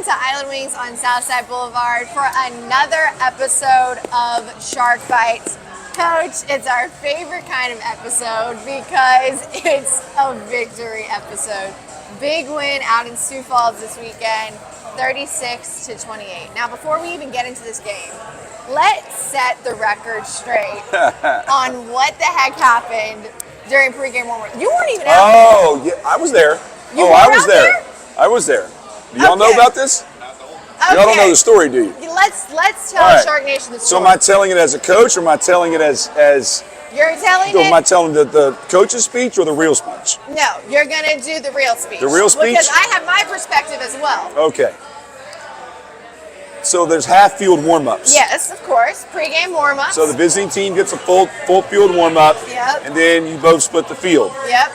Welcome to Island Wings on Southside Blvd for another episode of Shark Bites. Coach, it's our favorite kind of episode because it's a victory episode. Big win out in Sioux Falls this weekend, 36-28. Now, before we even get into this game, let's set the record straight on what the heck happened during pregame warm-up. You weren't even out there. Oh, yeah, I was there. I was there. I was there. Do y'all know about this? Okay. Y'all don't know the story, do you? Let's tell Shark Nation the story. So am I telling it as a coach, or am I telling it as You're telling it? Am I telling the coach's speech or the real speech? No, you're going to do the real speech. The real speech? Because I have my perspective as well. Okay. So there's half-field warm-ups. Yes, of course. Pre-game warm-ups. So the visiting team gets a full field warm-up. Yep. And then you both split the field. Yep.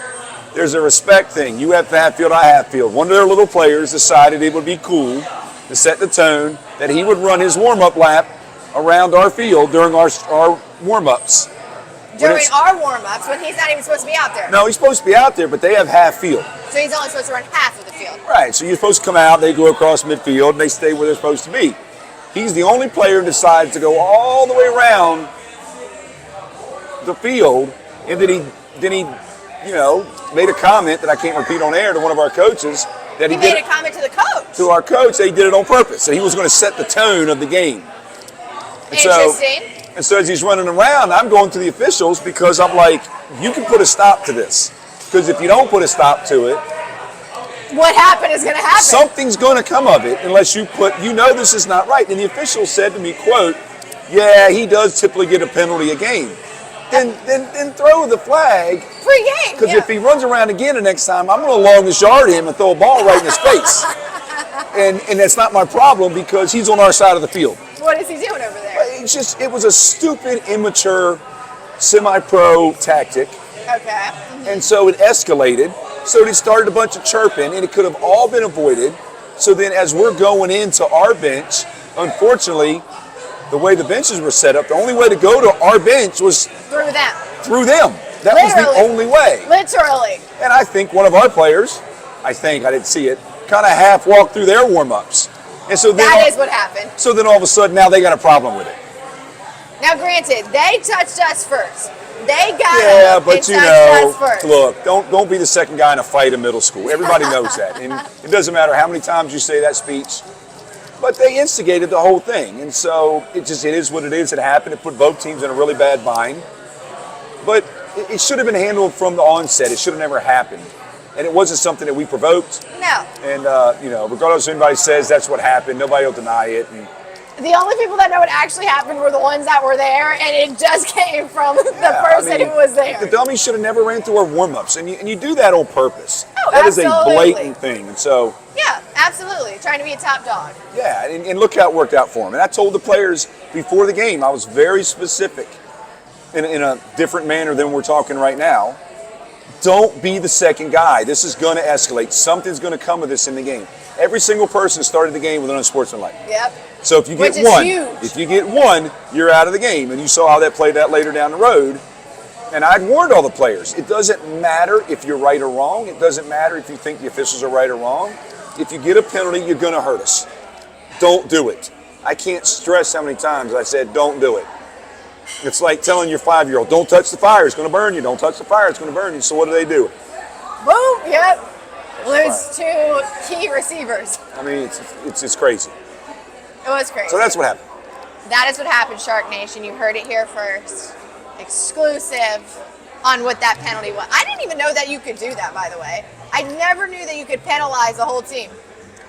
There's a respect thing. You have half-field, I half-field. One of their little players decided it would be cool to set the tone that he would run his warm-up lap around our field during our warm-ups. During our warm-ups, when he's not even supposed to be out there. No, he's supposed to be out there, but they have half-field. So he's only supposed to run half of the field. Right, so you're supposed to come out, they go across midfield, and they stay where they're supposed to be. He's the only player who decides to go all the way around the field, and then he made a comment that I can't repeat on air to one of our coaches. That he made a comment to the coach. To our coach, that he did it on purpose. That he was going to set the tone of the game. Interesting. And so as he's running around, I'm going to the officials because I'm like, you can put a stop to this. Because if you don't put a stop to it, what happened is going to happen. Something's going to come of it unless this is not right. And the official said to me, quote, yeah, he does typically get a penalty a game. Then throw the flag. Pre-game. Because if he runs around again the next time, I'm going to longest yard him and throw a ball right in his face. And that's not my problem because he's on our side of the field. What is he doing over there? It was a stupid, immature, semi-pro tactic. Okay. And so it escalated. So it started a bunch of chirping, and it could have all been avoided. So then as we're going into our bench, unfortunately, the way the benches were set up, the only way to go to our bench was through them. Through them. That was the only way. Literally. And I think one of our players, I didn't see it, kind of half walked through their warm-ups. And so then that is what happened. So then all of a sudden now they got a problem with it. Now granted, they touched us first. They got yeah, but touched us first. Look, don't be the second guy in a fight in middle school. Everybody knows that. And it doesn't matter how many times you say that speech. But they instigated the whole thing. And so it is what it is. It happened. It put both teams in a really bad bind. But it should have been handled from the onset. It should have never happened. And it wasn't something that we provoked. No. And, regardless of anybody says that's what happened, nobody will deny it. And the only people that know what actually happened were the ones that were there, and it just came from the person who was there. The dummies should have never ran through our warm-ups. And you do that on purpose. Oh, that absolutely. is a blatant thing. And so... Yeah, absolutely. Trying to be a top dog. Yeah, and look how it worked out for him. And I told the players before the game, I was very specific in a different manner than we're talking right now. Don't be the second guy. This is going to escalate. Something's going to come of this in the game. Every single person started the game with an unsportsmanlike. Yep. So if you get one, you're out of the game. And you saw how that played out later down the road. And I'd warned all the players. It doesn't matter if you're right or wrong. It doesn't matter if you think the officials are right or wrong. If you get a penalty, you're going to hurt us. Don't do it. I can't stress how many times I said, don't do it. It's like telling your 5-year-old, don't touch the fire, it's going to burn you. Don't touch the fire, it's going to burn you. So what do? Boom, yep. Lose 2 key receivers. I mean, it's crazy. It was crazy. So that's what happened. That is what happened, Shark Nation. You heard it here first. Exclusive on what that penalty was. I didn't even know that you could do that, by the way. I never knew that you could penalize the whole team.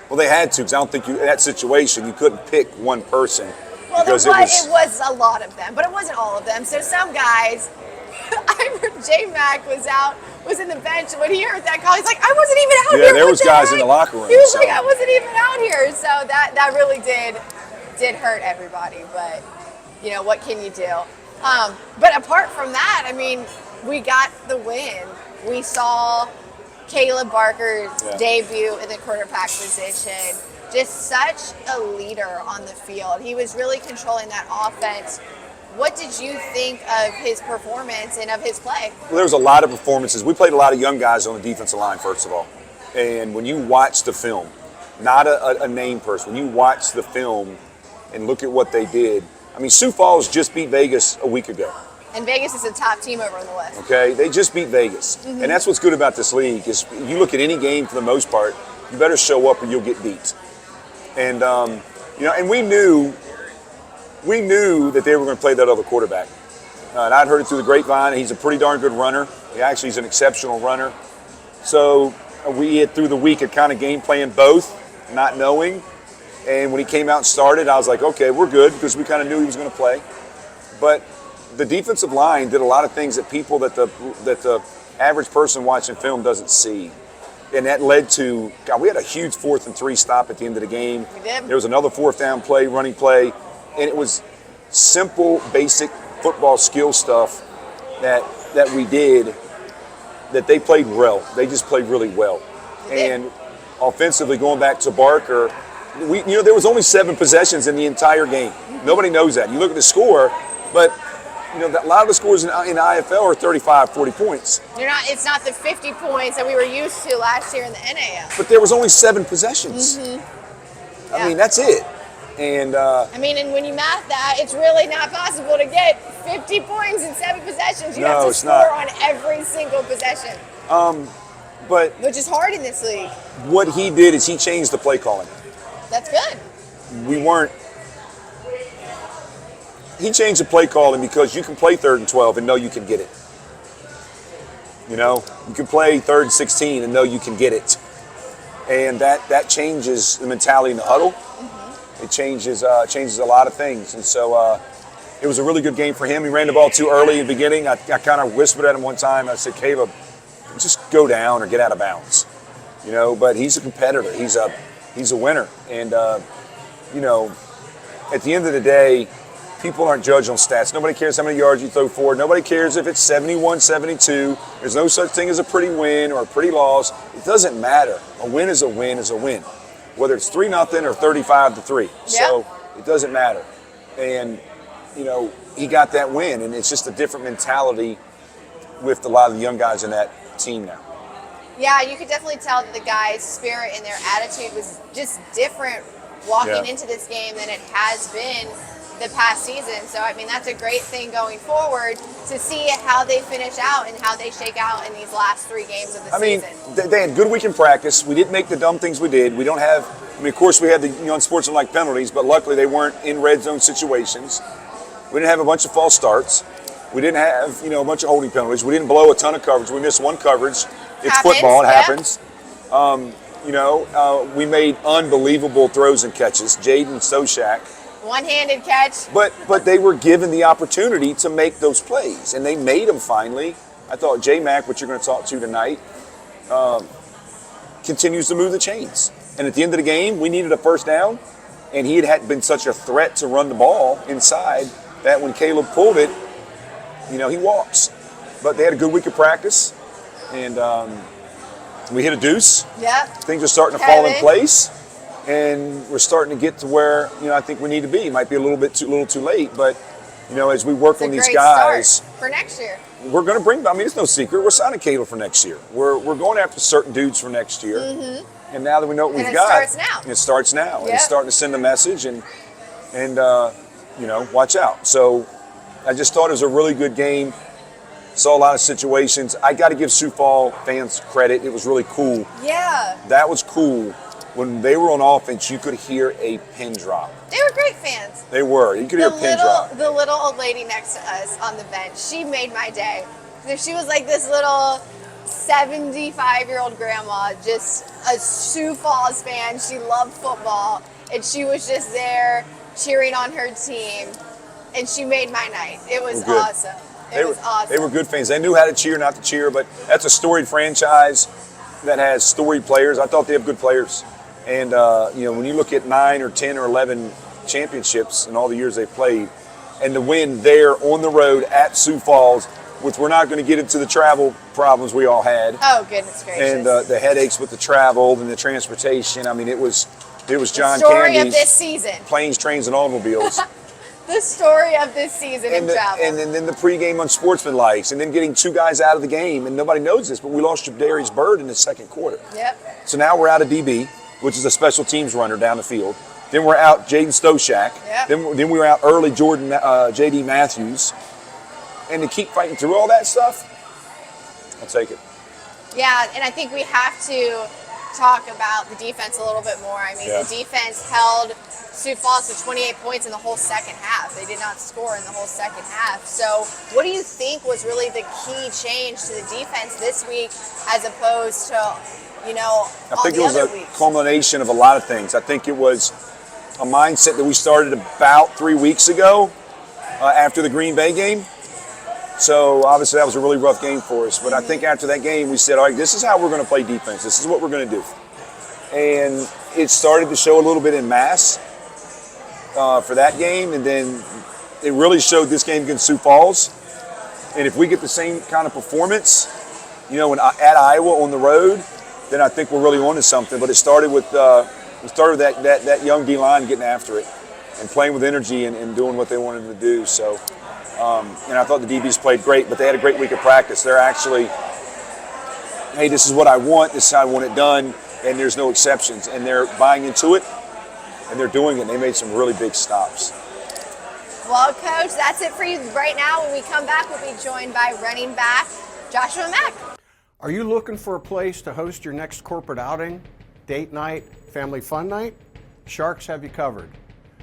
Well, they had to, because I don't think in that situation you couldn't pick one person. Well, it was a lot of them, but it wasn't all of them. So some guys, I remember J Mack was in the bench, and when he heard that call, he's like, I wasn't even out here. Yeah, there was guys in the locker room. He was like, I wasn't even out here. So that really did hurt everybody. But, what can you do? But apart from that, I mean, we got the win. We saw Caleb Barker's debut in the quarterback position. Just such a leader on the field. He was really controlling that offense. What did you think of his performance and of his play? Well, there was a lot of performances. We played a lot of young guys on the defensive line, first of all. And when you watch the film, not a name person. When you watch the film and look at what they did, I mean, Sioux Falls just beat Vegas a week ago. And Vegas is a top team over on the West. Okay, they just beat Vegas. And that's what's good about this league is you look at any game for the most part, you better show up or you'll get beat. And, and we knew that they were going to play that other quarterback. And I'd heard it through the grapevine. He's a pretty darn good runner. He's an exceptional runner. So we had through the week had kind of game planned both, not knowing. And when he came out and started, I was like, okay, we're good because we kind of knew he was going to play. But the defensive line did a lot of things that the average person watching film doesn't see. And that led to, we had a huge 4th and 3 stop at the end of the game. We did. There was another 4th down play, running play. And it was simple, basic football skill stuff that we did that they played well. They just played really well. And offensively, going back to Barker, there was only 7 possessions in the entire game. Nobody knows that. You look at the score, but a lot of the scores in IFL are 35, 40 points. It's not the 50 points that we were used to last year in the NAL. But there was only 7 possessions. Yeah. I mean, that's it. And and when you math that, it's really not possible to get 50 points in 7 possessions. You have to score on every single possession. Which is hard in this league. What he did is he changed the play calling. That's good. He changed the play calling because you can play 3rd and 12 and know you can get it. You can play 3rd and 16 and know you can get it. And that changes the mentality in the huddle. It changes a lot of things. And so it was a really good game for him. He ran the ball too early in the beginning. I kind of whispered at him one time. I said, Caleb, just go down or get out of bounds. But he's a competitor. He's a winner. And, at the end of the day, people aren't judged on stats. Nobody cares how many yards you throw forward. Nobody cares if it's 71, 72. There's no such thing as a pretty win or a pretty loss. It doesn't matter. A win is a win is a win. Whether it's 3-0 or 35-3. Yep. So it doesn't matter. And, he got that win. And it's just a different mentality with a lot of the young guys in that team now. Yeah, you could definitely tell that the guys' spirit and their attitude was just different walking into this game than it has been the past season. So, that's a great thing going forward to see how they finish out and how they shake out in these last 3 games of the season. They had a good week in practice. We didn't make the dumb things we did. We don't have, of course we had the unsportsmanlike penalties, but luckily they weren't in red zone situations. We didn't have a bunch of false starts. We didn't have, a bunch of holding penalties. We didn't blow a ton of coverage. We missed 1 coverage. It's football. It happens. We made unbelievable throws and catches. Jaden Soshak. One-handed catch. But they were given the opportunity to make those plays, and they made them finally. I thought J Mack, what you're going to talk to tonight, continues to move the chains. And at the end of the game, we needed a 1st down, and he had been such a threat to run the ball inside that when Caleb pulled it, he walks. But they had a good week of practice, and we hit a deuce. Yeah. Things are starting to fall in place. And we're starting to get to where, I think we need to be. It might be a little too late, but, as we work on these guys. Start for next year. We're going to bring, it's no secret, we're signing Caleb for next year. We're going after certain dudes for next year. And now that we know what we've got. It starts now. And it's starting to send a message and watch out. So I just thought it was a really good game. Saw a lot of situations. I got to give Sioux Falls fans credit. It was really cool. Yeah. That was cool. When they were on offense, you could hear a pin drop. They were great fans. They were. You could hear a pin drop. The little old lady next to us on the bench, she made my day. She was like this little 75-year-old grandma, just a Sioux Falls fan. She loved football, and she was just there cheering on her team, and she made my night. It was awesome. It was awesome. They were good fans. They knew how to cheer, not to cheer, but that's a storied franchise that has storied players. I thought they have good players. And, when you look at 9 or 10 or 11 championships in all the years they've played, and to win there on the road at Sioux Falls, which we're not going to get into the travel problems we all had. Oh, goodness gracious. And the headaches with the travel and the transportation. It was John Candy's. The story of this season. Planes, trains, and automobiles. The story of this season in travel. And then the pregame unsportsmanlike, and then getting 2 guys out of the game. And nobody knows this, but we lost Jabarius Bird in the 2nd quarter. Yep. So now we're out of DB. which is a special teams runner down the field. Then we're out Jaden Stoshak. Yep. Then we were out early J.D. Matthews. And to keep fighting through all that stuff, I'll take it. Yeah, and I think we have to talk about the defense a little bit more. I mean, the defense held Sioux Falls to 28 points in the whole second half. They did not score in the whole second half. So what do you think was really the key change to the defense this week as opposed to, you know, I think it was a culmination of a lot of things. I think it was a mindset that we started about 3 weeks ago after the Green Bay game. So obviously that was a really rough game for us. But I think after that game we said, all right, this is how we're going to play defense. This is what we're going to do. And it started to show a little bit in mass for that game. And then it really showed this game against Sioux Falls. And if we get the same kind of performance, you know, at Iowa on the road, then I think we're really on to something. But it started with that young D-line getting after it and playing with energy and doing what they wanted to do. So, and I thought the DBs played great, but they had a great week of practice. They're actually, hey, this is what I want. This is how I want it done, and there's no exceptions. And they're buying into it, and they're doing it. And they made some really big stops. Well, Coach, that's it for you right now. When we come back, we'll be joined by running back Joshua Mack. Are you looking for a place to host your next corporate outing, date night, family fun night? Sharks have you covered.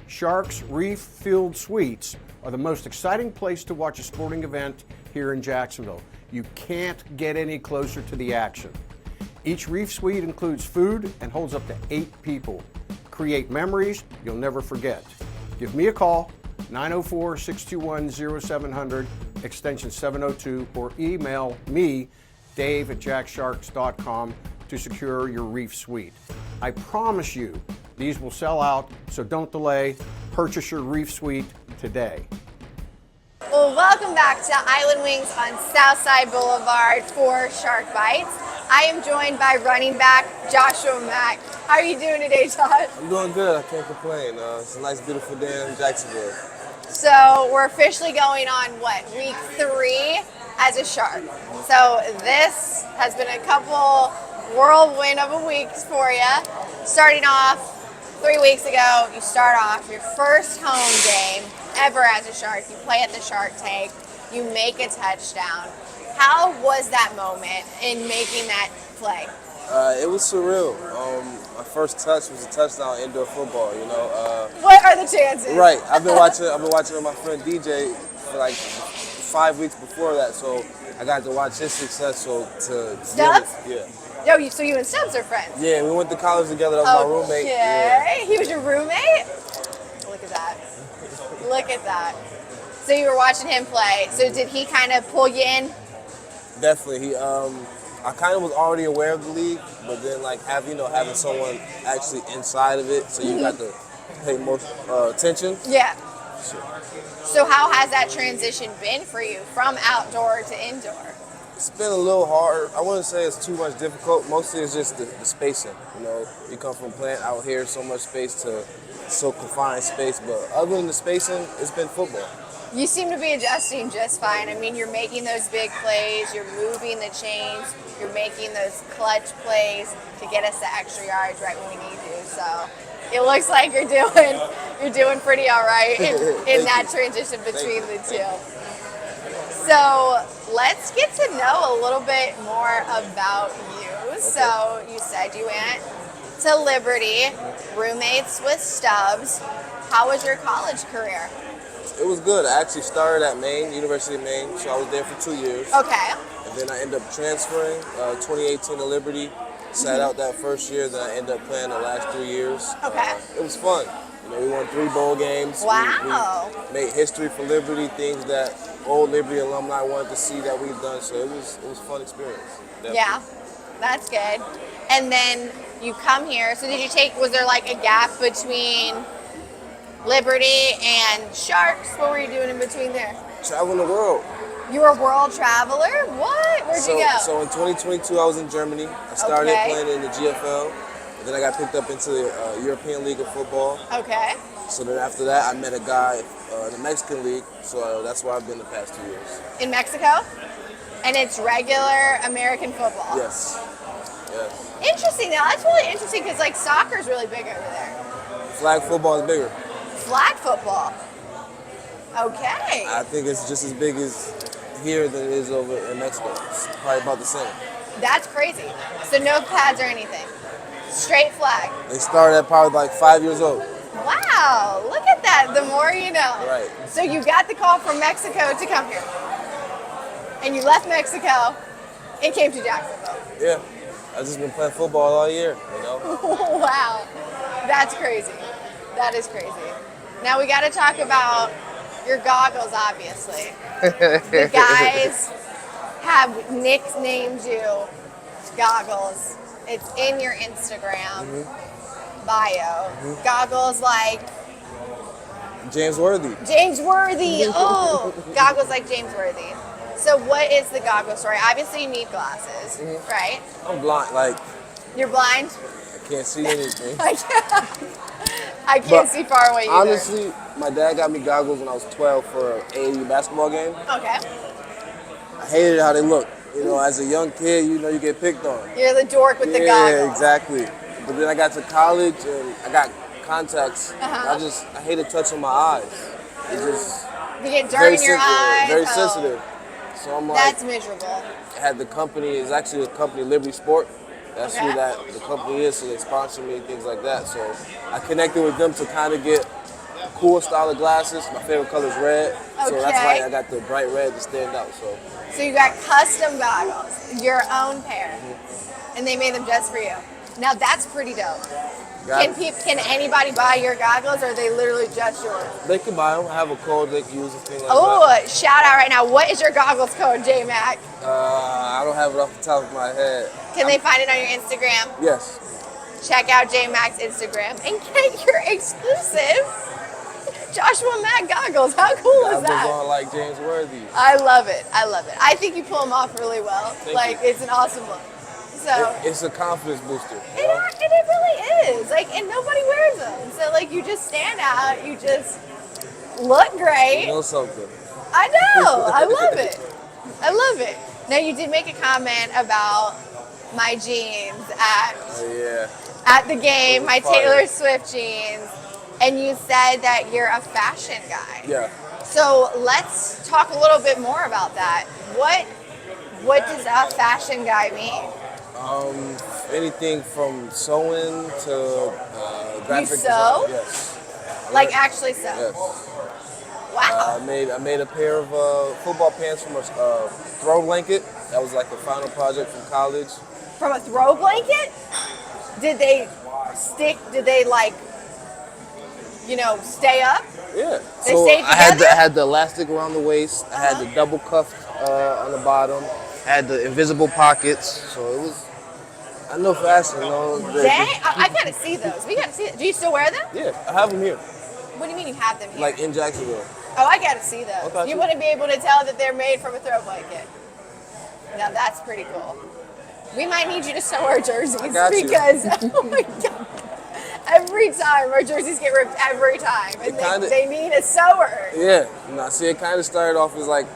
Sharks Reef Field Suites are the most exciting place to watch a sporting event here in Jacksonville. You can't get any closer to the action. Each Reef Suite includes food and holds up to 8 people. Create memories you'll never forget. Give me a call, 904-621-0700, extension 702, or email me, dave@jacksharks.com, to secure your Reef Suite. I promise you, these will sell out, so don't delay. Purchase your Reef Suite today. Well, welcome back to Island Wings on Southside Boulevard for Shark Bites. I am joined by running back Joshua Mack. How are you doing today, Josh? I'm doing good. I can't complain. It's a nice, beautiful day in Jacksonville. So we're officially going on, week 3 as a Shark. So this has been a couple whirlwind of a weeks for you. Starting off 3 weeks ago, you start off your first home game ever as a Shark. You play at the Shark Tank. You make a touchdown. How was that moment in making that play? It was surreal. My first touch was a touchdown indoor football. You know. What are the chances? Right. I've been watching with my friend DJ for like 5 weeks before that, so I got to watch his success. So Stubbs? Yeah. Yo, so you and Stubbs are friends? Yeah, we went to college together. That was my roommate. Okay. He was your roommate? Look at that. Look at that. So you were watching him play. So did he kind of pull you in? Definitely. I kind of was already aware of the league, but then like having someone actually inside of it, so you got to pay more attention. Yeah. So how has that transition been for you from outdoor to indoor? It's been a little hard. I wouldn't say it's too much difficult. Mostly it's just the spacing. You know, you come from playing out here, so much space to so confined space. But other than the spacing, it's been football. You seem to be adjusting just fine. I mean, you're making those big plays, you're moving the chains, you're making those clutch plays to get us the extra yards right when we need to. So it looks like you're doing pretty all right in that transition between the two. So let's get to know a little bit more about you. Okay. So you said you went to Liberty, roommates with Stubbs. How was your college career? It was good. I actually started at Maine, University of Maine, so I was there for 2 years. Okay. And then I ended up transferring 2018 to Liberty. Sat out that first year, then I ended up playing the last 3 years. Okay. It was fun. You know, we won 3 bowl games. Wow. We made history for Liberty, things that old Liberty alumni wanted to see that we've done. So it was a fun experience. Definitely. Yeah, that's good. And then you come here. So was there like a gap between Liberty and Sharks? What were you doing in between there? Traveling the world. You were a world traveler? What? Where'd you go? So in 2022, I was in Germany. I started playing in the GFL. And then I got picked up into the European League of Football. Okay. So then after that, I met a guy in the Mexican League. So that's where I've been the past 2 years. In Mexico? And it's regular American football? Yes. Yes. Interesting. Now that's really interesting because like soccer's really big over there. Flag football is bigger. Flag football. Okay. I think it's just as big as here than it is over in Mexico. It's probably about the same. That's crazy. So no pads or anything. Straight flag. They started at probably like 5 years old. Wow. Look at that. The more you know. Right. So you got the call from Mexico to come here. And you left Mexico and came to Jacksonville. Yeah. I've just been playing football all year, you know? Wow. That's crazy. That is crazy. Now we got to talk about your goggles, obviously. The guys have nicknamed you Goggles. It's in your Instagram bio. Goggles like James Worthy. James Worthy. Oh, goggles like James Worthy. So what is the goggle story? Obviously you need glasses, right? I'm blind. Like, You're blind? I can't see anything. I can't see far away either. Honestly, my dad got me goggles when I was 12 for an AAU basketball game. Okay. I hated how they looked. You know, as a young kid, you know, you get picked on. You're the dork with the goggles. Yeah, exactly. But then I got to college and I got contacts. I hated touching my eyes. It just You get dirt in your eyes. very sensitive. So I'm like, That's miserable. I had the company, it's actually a company, Liberty Sport. That's who the company is, so they sponsor me and things like that. So I connected with them to kind of get a cool style of glasses. My favorite color is red. So that's why I got the bright red to stand out. So you got custom goggles, your own pair, and they made them just for you. Now that's pretty dope. Can anybody buy your goggles, or are they literally just yours? They can buy them. I have a code they can use and things like that. Shout out right now. What is your goggles code, J-Mac? I don't have it off the top of my head. Can they find it on your Instagram? Yes. Check out J-Mac's Instagram and get your exclusive Joshua Mack goggles. How cool is that? Goggles on like James Worthy. I love it. I love it. I think you pull them off really well. Thank you. It's an awesome look. So It's a confidence booster. it really is. Like, and nobody wears them. So like, you just stand out. You just look great. You know something. I know. I love it. I love it. Now you did make a comment about my jeans at the game, my Taylor Swift jeans, and you said that you're a fashion guy. Yeah. So let's talk a little bit more about that. What does a fashion guy mean? Anything from sewing to graphic sew? design. Yes. Like actually sew? Yes. Wow. I made a pair of football pants from a throw blanket. That was like a final project from college. From a throw blanket? Did they stick? Did they like, stay up? Yeah. They so stayed I together? had the elastic around the waist. I had the double cuff on the bottom. I had the invisible pockets. So it was. I know fashion. Dang, I gotta see those. We gotta see it. Do you still wear them? Yeah, I have them here. What do you mean you have them here? Like in Jacksonville. Oh, I gotta see those. Okay. You wouldn't be able to tell that they're made from a throw blanket. Now that's pretty cool. We might need you to sew our jerseys because oh my god, every time our jerseys get ripped every time, and they need a sewer. Yeah, see, it kind of started off as like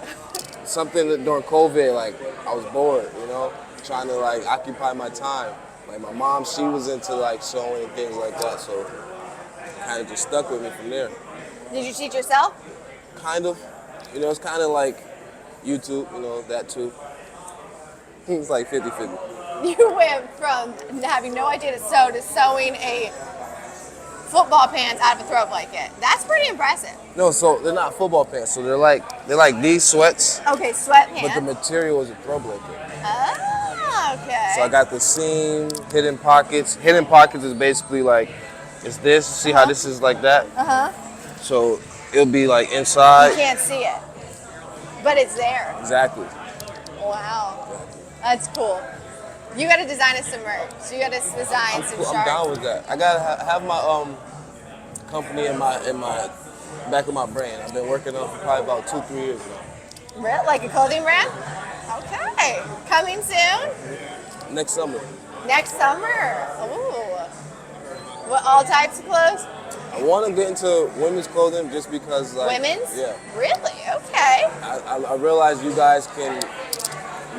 something that during COVID, like I was bored, trying to like occupy my time. Like my mom, she was into like sewing and things like that, so kind of just stuck with me from there. Did you teach yourself? Kind of, it's kind of like YouTube, that too. It's like 50-50. You went from having no idea to sew to sewing a football pants out of a throw blanket. That's pretty impressive. No, so they're not football pants. So they're like these sweats. Okay, sweat pants. But the material is a throw blanket. Oh, okay. So I got the seam, hidden pockets. Hidden pockets is basically like, it's this. See how this is like that? So it'll be like inside. You can't see it, but it's there. Exactly. Wow. That's cool. You got to design us some merch. You got to design some I'm down with that. I gotta have my company in my back of my brain. I've been working on it for probably about 2-3 years now. Really? Like a clothing brand? Okay. Coming soon? Next summer. Next summer. Ooh. What, all types of clothes? I want to get into women's clothing just because, like, women's? Yeah. Really? Okay. I realize you guys can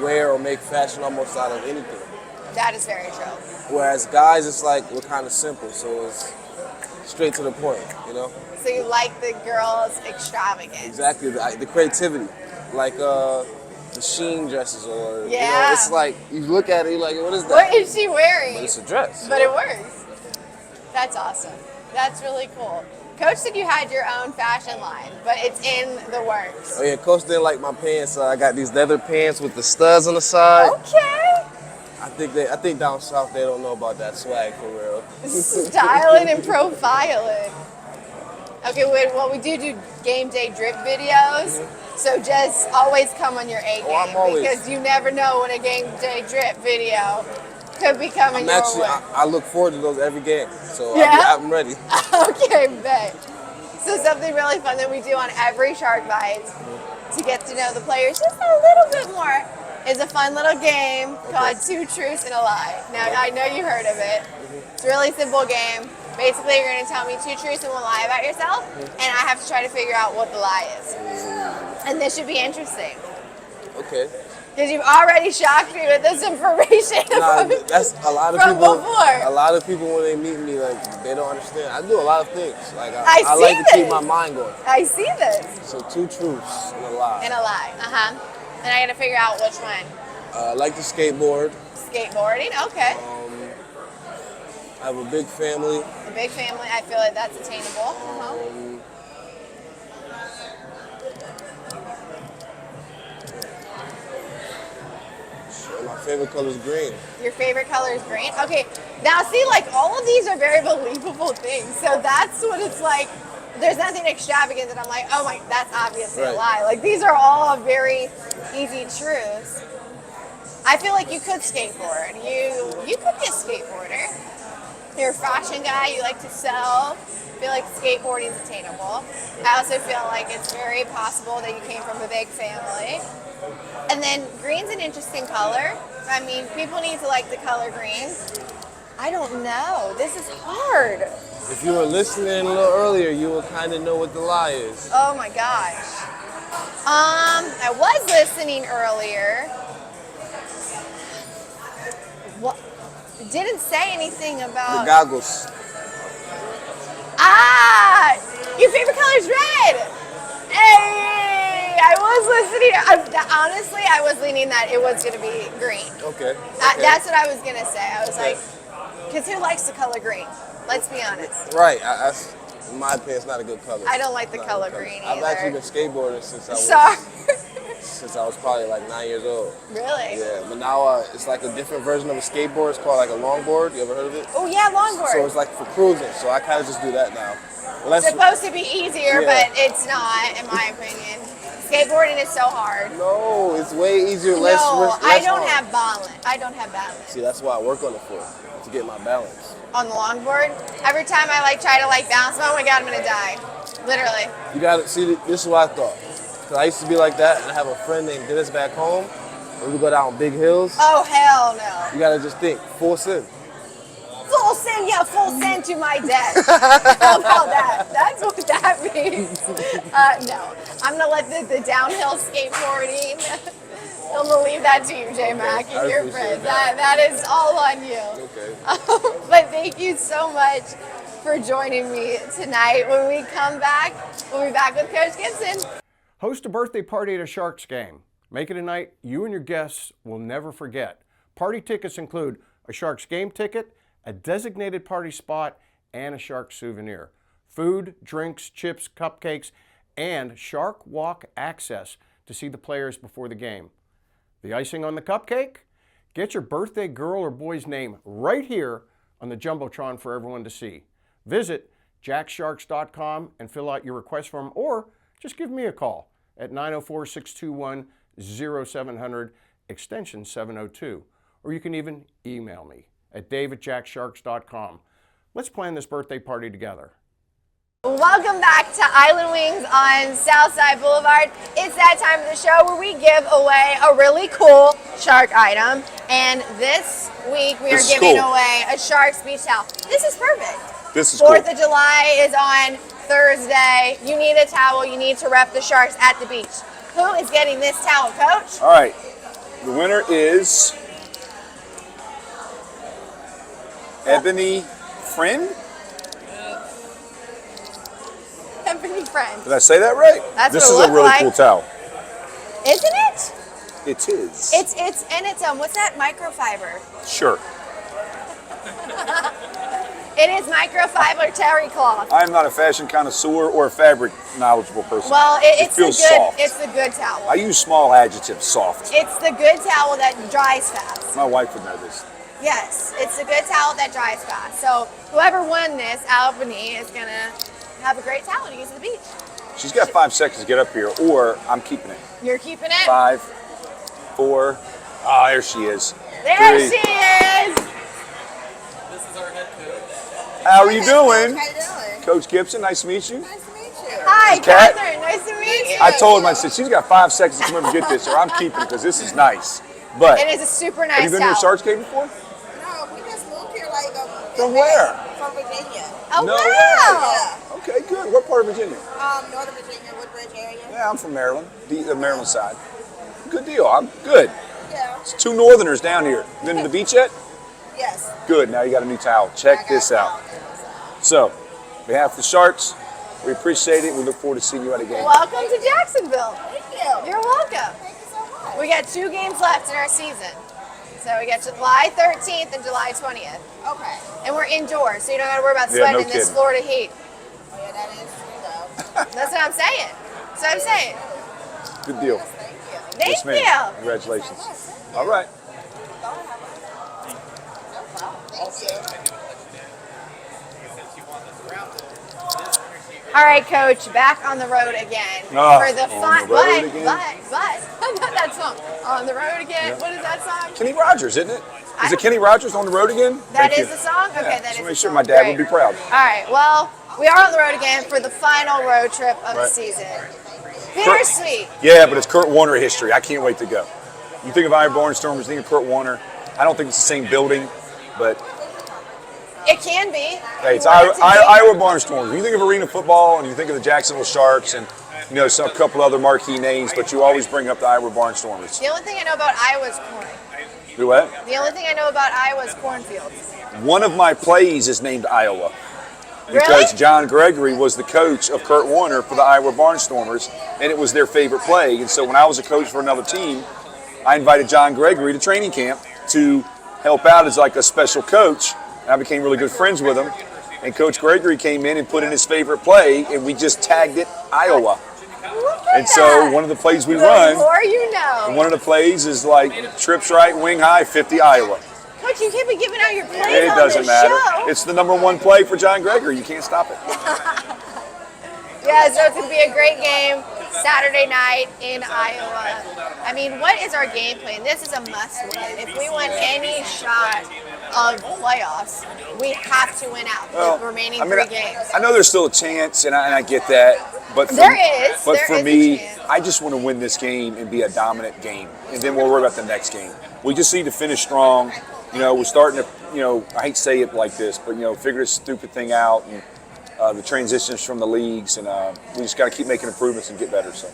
wear or make fashion almost out of anything. That is very true. Whereas guys, it's like we're kind of simple, so it's straight to the point, you know. So you like the girls' extravagance. Exactly, the creativity, like the sheen dresses, or Yeah. you know, it's like you look at it, you're like, what is that? What is she wearing? But it's a dress. But it works. That's awesome. That's really cool. Coach said you had your own fashion line, but it's in the works. Oh yeah, Coach didn't like my pants, so I got these leather pants with the studs on the side. Okay. I think down south they don't know about that swag for real. Styling and profiling. Okay, well, we do game day drip videos, so just always come on your A game, I'm always. because you never know when a game day drip video could be coming your way. I look forward to those every game, so Yeah? I'm ready. Okay, bet. So something really fun that we do on every Shark Bites to get to know the players just a little bit more is a fun little game called Two Truths and a Lie. Now, I know you heard of it. It's a really simple game. Basically, you're going to tell me 2 truths and 1 lie about yourself, and I have to try to figure out what the lie is. And this should be interesting. Okay. Because you've already shocked me with this information Nah, from, that's a lot of from people. before. A lot of people when they meet me, like they don't understand. I do a lot of things. Like I I see like to keep this. my mind going. I see this. So 2 truths and a lie. And a lie. And I got to figure out which one. I like to skateboard. Skateboarding, okay. I have a big family. A big family, I feel like that's attainable. My favorite color is green. Your favorite color is green? Okay, now see, like, all of these are very believable things. So that's what it's like. There's nothing extravagant that I'm like, oh my, that's obviously a lie. Like, these are all very easy truths. I feel like you could skateboard. You could be a skateboarder. You're a fashion guy, you like to sell. I feel like skateboarding is attainable. I also feel like it's very possible that you came from a big family. And then green's an interesting color. I mean, people need to like the color green. I don't know. This is hard. If you were listening a little earlier, you would kind of know what the lie is. Oh my gosh. I was listening earlier. What? Didn't say anything about. The goggles. Ah! Your favorite color is red! Hey! I was listening. Honestly, I was leaning that it was going to be green. Okay. That's what I was going to say. I was like, because who likes the color green? Let's be honest. Right. In my opinion, it's not a good color. I don't like the color green either. I've actually been skateboarding since I was probably like 9 years old. Really? Yeah, but now it's like a different version of a skateboard. It's called like a longboard. You ever heard of it? Oh yeah, longboard. So it's like for cruising. So I kind of just do that now. It's supposed to be easier, but it's not, in my opinion. Skateboarding is so hard. No, it's way easier, less risk, I don't have balance. I don't have balance. See, that's why I work on it to get my balance. On the longboard, every time I try to balance, oh my God, I'm gonna die. Literally. You gotta see. This is what I thought. Cause I used to be like that, and I have a friend named Dennis back home. When we go down big hills. Oh hell no. You gotta just think full send. Full send, yeah, full send to my death. How about that? That's what that means. No, I'm gonna let the downhill skateboarding. I'm gonna leave that to you, J Mack, and your friends. That is all on you. Okay. But thank you so much for joining me tonight. When we come back, we'll be back with Coach Gibson. Host a birthday party at a Sharks game. Make it a night you and your guests will never forget. Party tickets include a Sharks game ticket, a designated party spot, and a Sharks souvenir. Food, drinks, chips, cupcakes, and Shark Walk access to see the players before the game. The icing on the cupcake? Get your birthday girl or boy's name right here on the Jumbotron for everyone to see. Visit jacksharks.com and fill out your request form, or just give me a call at 904-621-0700, extension 702. Or you can even email me at dave@jacksharks.com. Let's plan this birthday party together. Welcome back to Island Wings on Southside Blvd. It's that time of the show where we give away a really cool shark item. And this week we are giving away a Sharks beach towel. This is perfect. This is 4th of July is on Thursday. You need a towel. You need to rep the Sharks at the beach. Who is getting this towel, Coach? All right. The winner is Ebony Friend? Ebony Friend. Did I say that right? That's this what it is a looked really like. cool towel. Isn't it? It is. It's and it's what's that, microfiber? Sure. It is microfiber terry cloth. I am not a fashion connoisseur or a fabric knowledgeable person. Well, it's feels the good. soft. It's the good towel. I use small adjectives, soft. It's the good towel that dries fast. My wife would know this. Yes, it's the good towel that dries fast. So whoever won this, Albany, is gonna have a great towel to use at the beach. She's got 5 seconds to get up here, or I'm keeping it. You're keeping it? 5, 4. Ah, there she is. There 3. she is. How are you doing? How you doing? Coach Gibson, nice to meet you. Nice to meet you. Hi, Kat. Catherine. Nice to meet you. I told him, I said, she's got 5 seconds to come over and get this, or I'm keeping it because this is nice. But It is a super nice have you been to towel. a Sharks game before? No, we just moved here like From where? From Virginia. Oh, No wow. Yeah. Okay, good. What part of Virginia? Northern Virginia, Woodbridge area. Yeah, I'm from Maryland, the Maryland side. Good deal. I'm good. Yeah. It's 2 Northerners down here. Been to the beach yet? Yes. Good. Now you got a new towel. Check this out. So, on behalf of the Sharks, we appreciate it. We look forward to seeing you at a game. Welcome to Jacksonville. Thank you. You're welcome. Thank you so much. We got 2 games left in our season. So we got July 13th and July 20th. Okay. And we're indoors, so you don't got to worry about Yeah, sweating no in this kidding. Florida heat. Oh, yeah, that is true, though. That's what I'm saying. That's what I'm saying. Good deal. Thank you. Thank Yes, ma'am. you. Congratulations. All right. Thank you. All right, Coach, back on the road again Ah, for the on the road again? but not that song. On the road again. What is that song? Kenny Rogers, isn't it? I Is it don't- Kenny Rogers on the road again? That Thank is you. the song. Okay, Yeah, that just is. make the sure song. my dad Great. would be proud. All right. Well, we are on the road again for the final road trip of the Right. season. Bittersweet. Yeah, but it's Kurt Warner history. I can't wait to go. You think of Iowa Barnstormers, you think of Kurt Warner. I don't think it's the same building, but It can be. hey, it's You want Iowa, it to be. Iowa Barnstormers. When you think of Arena football and you think of the Jacksonville Sharks and a couple other marquee names, but you always bring up the Iowa Barnstormers. The only thing I know about Iowa is corn. Do what? The only thing I know about Iowa is cornfields. One of my plays is named Iowa. Because Really? John Gregory was the coach of Kurt Warner for the Iowa Barnstormers, and it was their favorite play. And so when I was a coach for another team, I invited John Gregory to training camp to help out as like a special coach. And I became really good friends with him. And Coach Gregory came in and put in his favorite play, and we just tagged it Iowa. Look at And so that. one of the plays we The run, more you know. one of the plays is like trips right, wing high, 50 Iowa. Coach, you can't be giving out your plays It on doesn't this matter. show. It's the #1 play for John Gregory. You can't stop it. Yeah, so it's going to be a great game Saturday night in Iowa. I mean, what is our game plan? This is a must-win. If we want any shot of playoffs, we have to win out the remaining 3 games. I know there's still a chance, and I get that. But for, There is. But There for is a me, chance. I just want to win this game and be a dominant game, and then we'll worry about the next game. We just need to finish strong. We're starting to, I hate to say it like this, but figure this stupid thing out and the transitions from the leagues, and we just got to keep making improvements and get better. So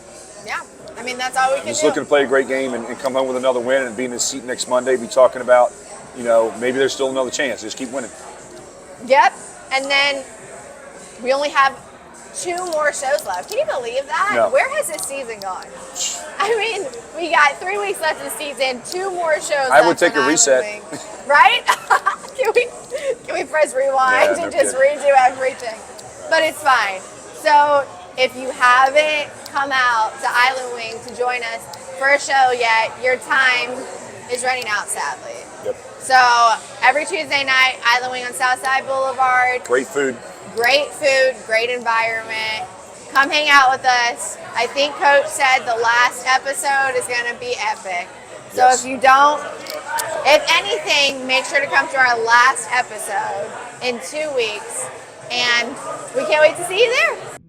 Yeah, I mean, that's all we can just do. looking to play a great game and come home with another win and be in this seat next Monday. Be talking about, maybe there's still another chance. Just keep winning. Yep, and then we only have 2 more shows left. Can you believe that? No. Where has this season gone? I mean, we got 3 weeks left of the season, 2 more shows I would left take on a Island reset. Wing. Right? can we press rewind Yeah, and no just kidding. redo everything? But it's fine. So if you haven't come out to Island Wing to join us for a show yet, your time is running out, sadly. Yep. So every Tuesday night, Island Wing on Southside Blvd. Great food. Great food, great environment. Come hang out with us. I think Coach said the last episode is going to be epic. So Yes. if you don't, if anything, make sure to come to our last episode in 2 weeks. And we can't wait to see you there.